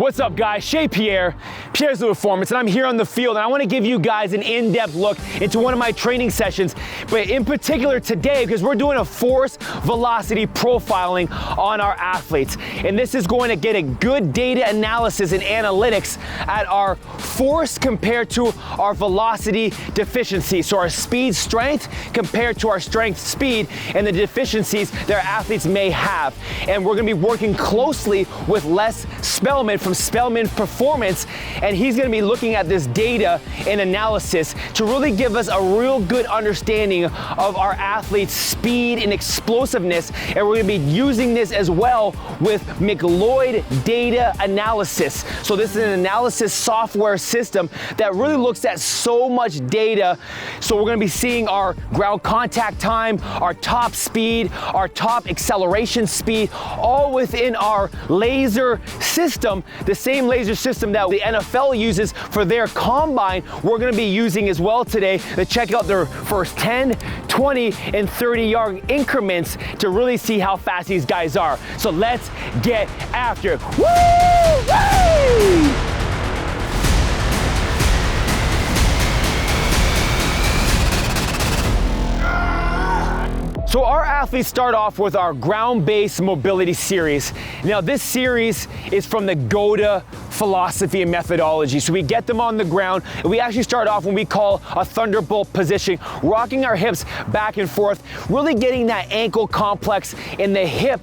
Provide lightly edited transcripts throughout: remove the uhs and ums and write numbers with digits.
What's up, guys? Pierre, Pierre's the Performance, and I'm here on the field, and I want to give you guys an in-depth look into one of my training sessions, but in particular today, because we're doing a force velocity profiling on our athletes, and this is going to get a good data analysis and analytics at our force compared to our velocity deficiency, so our speed strength compared to our strength speed, and the deficiencies that our athletes may have. And we're going to be working closely with Les Spellman from Spellman Performance, and he's going to be looking at this data and analysis to really give us a real good understanding of our athletes' speed and explosiveness, and we're going to be using this as well with McLeod data analysis. So this is an analysis software system that really looks at so much data. So we're going to be seeing our ground contact time, our top speed, our top acceleration speed, all within our laser system, the same laser system that the NFL uses for their combine. We're going to be using as well today to check out their first 10, 20, and 30-yard increments to really see how fast these guys are. So let's get after it. Woo! So our athletes start off with our ground-based mobility series. Now this series is from the GOTA philosophy and methodology. So we get them on the ground, and we actually start off when we call a thunderbolt position, rocking our hips back and forth, really getting that ankle complex in the hip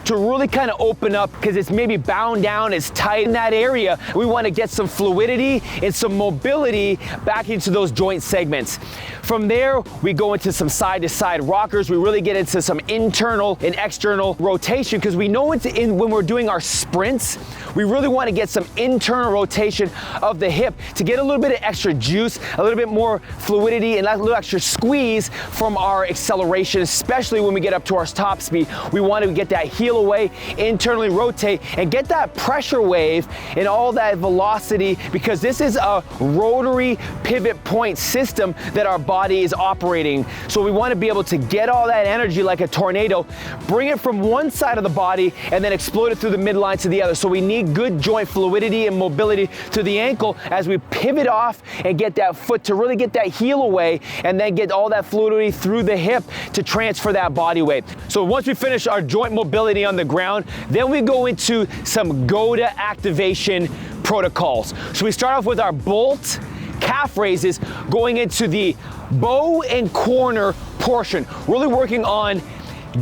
to really kind of open up, because it's maybe bound down, it's tight in that area. We want to get some fluidity and some mobility back into those joint segments. From there, we go into some side-to-side rockers. We really get into some internal and external rotation, because we know when we're doing our sprints, we really want to get some internal rotation of the hip to get a little bit of extra juice, a little bit more fluidity, and a little extra squeeze from our acceleration, especially when we get up to our top speed. We want to get that heel away, internally rotate, and get that pressure wave and all that velocity, because this is a rotary pivot point system that our body is operating. So we want to be able to get all that energy like a tornado, bring it from one side of the body, and then explode it through the midline to the other. So we need good joint fluidity and mobility to the ankle as we pivot off and get that foot to really get that heel away, and then get all that fluidity through the hip to transfer that body weight. So once we finish our joint mobility on the ground, then we go into some GOTA activation protocols. So we start off with our bolt calf raises, going into the bow and corner portion, really working on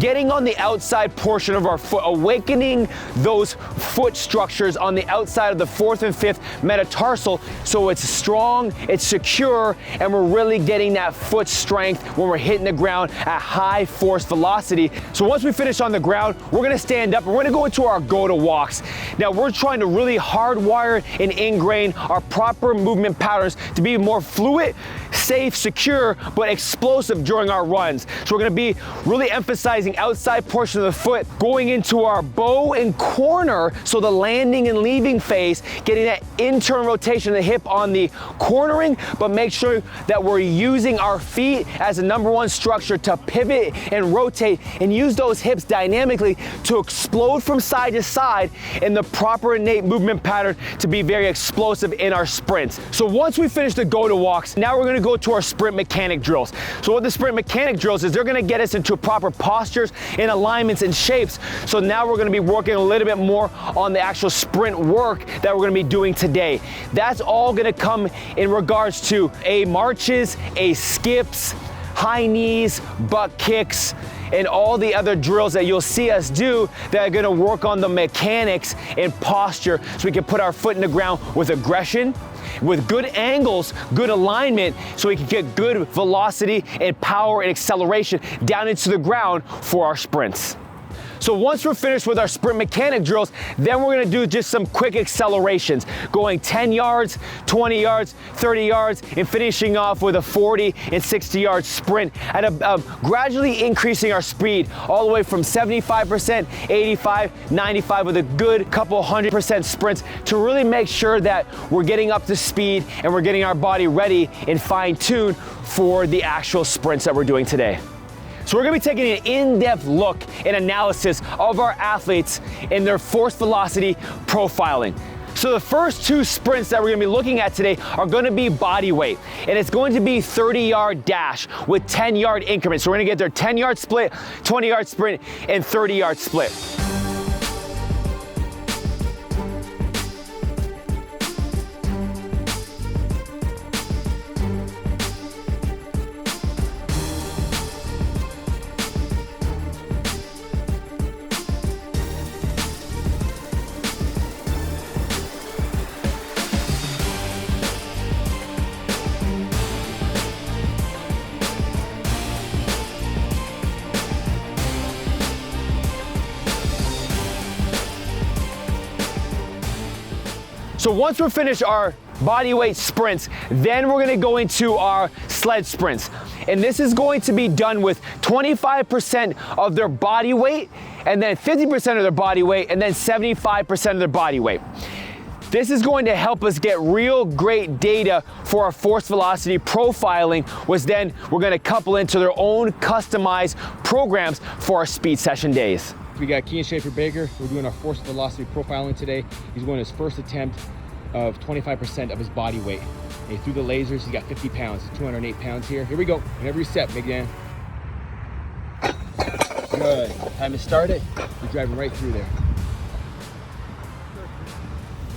getting on the outside portion of our foot, awakening those foot structures on the outside of the fourth and fifth metatarsal, so it's strong, it's secure, and we're really getting that foot strength when we're hitting the ground at high force velocity. So once we finish on the ground, we're gonna stand up and we're gonna go into our GOTA walks. Now we're trying to really hardwire and ingrain our proper movement patterns to be more fluid, safe, secure, but explosive during our runs. So we're gonna be really emphasizing outside portion of the foot, going into our bow and corner, so the landing and leaving phase, getting that internal rotation of the hip on the cornering, but make sure that we're using our feet as the number one structure to pivot and rotate and use those hips dynamically to explode from side to side in the proper innate movement pattern to be very explosive in our sprints. So once we finish the GOTA walks, now we're going to go to our sprint mechanic drills. So what the sprint mechanic drills is, they're going to get us into proper postures and alignments and shapes. So now we're going to be working a little bit more on the actual sprint work that we're going to be doing today. That's all going to come in regards to A marches, A skips, high knees, butt kicks, and all the other drills that you'll see us do that are gonna work on the mechanics and posture, so we can put our foot in the ground with aggression, with good angles, good alignment, so we can get good velocity and power and acceleration down into the ground for our sprints. So once we're finished with our sprint mechanic drills, then we're gonna do just some quick accelerations, going 10 yards, 20 yards, 30 yards, and finishing off with a 40 and 60-yard sprint, and gradually increasing our speed all the way from 75%, 85, 95, with a good couple 100% sprints to really make sure that we're getting up to speed and we're getting our body ready and fine-tuned for the actual sprints that we're doing today. So we're gonna be taking an in-depth look and analysis of our athletes in their force velocity profiling. So the first two sprints that we're gonna be looking at today are gonna be body weight. And it's going to be 30-yard dash with 10-yard increments. So we're gonna get their 10-yard split, 20-yard sprint, and 30-yard split. So once we're finished our body weight sprints, then we're gonna go into our sled sprints. And this is going to be done with 25% of their body weight, and then 50% of their body weight, and then 75% of their body weight. This is going to help us get real great data for our force velocity profiling, which then we're gonna couple into their own customized programs for our speed session days. We got Kean Schaefer Baker. We're doing our force velocity profiling today. He's going his first attempt of 25% of his body weight. And he threw the lasers, he's got 50 pounds, 208 pounds here. Here we go, whenever you set, big man. Good, time to start it. You're driving right through there.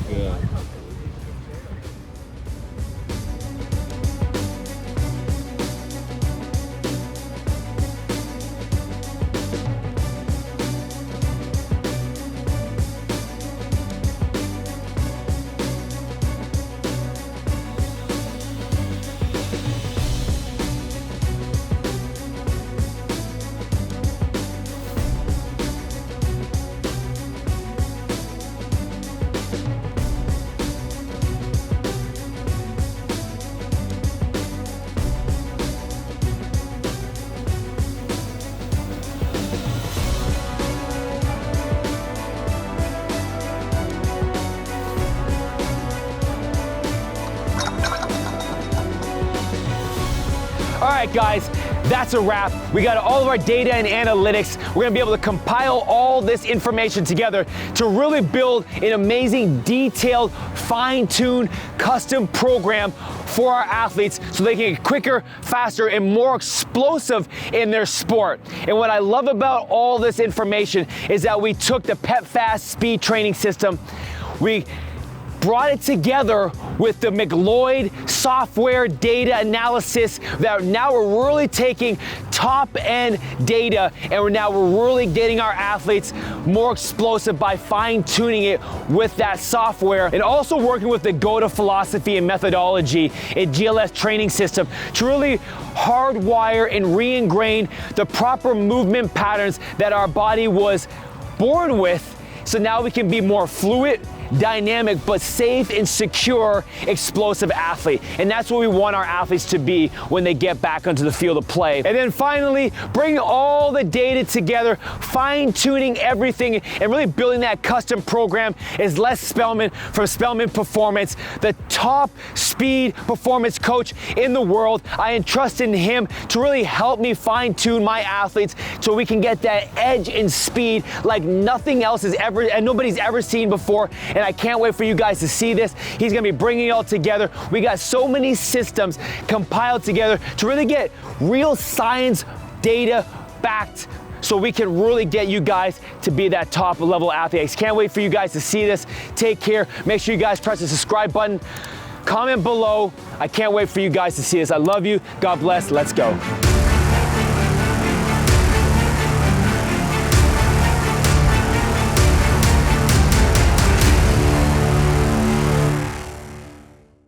Good. All right, guys, that's a wrap. We got all of our data and analytics. We're gonna be able to compile all this information together to really build an amazing, detailed, fine-tuned, custom program for our athletes so they can get quicker, faster, and more explosive in their sport. And what I love about all this information is that we took the PepFast speed training system, we brought it together with the McLeod software data analysis that now we're really taking top-end data and we're really getting our athletes more explosive by fine-tuning it with that software, and also working with the GOTA philosophy and methodology and GLS training system to really hardwire and re-ingrain the proper movement patterns that our body was born with, so now we can be more fluid, dynamic, but safe and secure, explosive athlete. And that's what we want our athletes to be when they get back onto the field of play. And then finally, bringing all the data together, fine-tuning everything, and really building that custom program is Les Spellman from Spellman Performance, the top speed performance coach in the world. I entrust in him to really help me fine-tune my athletes so we can get that edge in speed like nothing else has ever, and nobody's ever seen before. And I can't wait for you guys to see this. He's gonna be bringing it all together. We got so many systems compiled together to really get real science data backed so we can really get you guys to be that top level athlete. I can't wait for you guys to see this. Take care. Make sure you guys press the subscribe button. Comment below. I can't wait for you guys to see this. I love you. God bless. Let's go.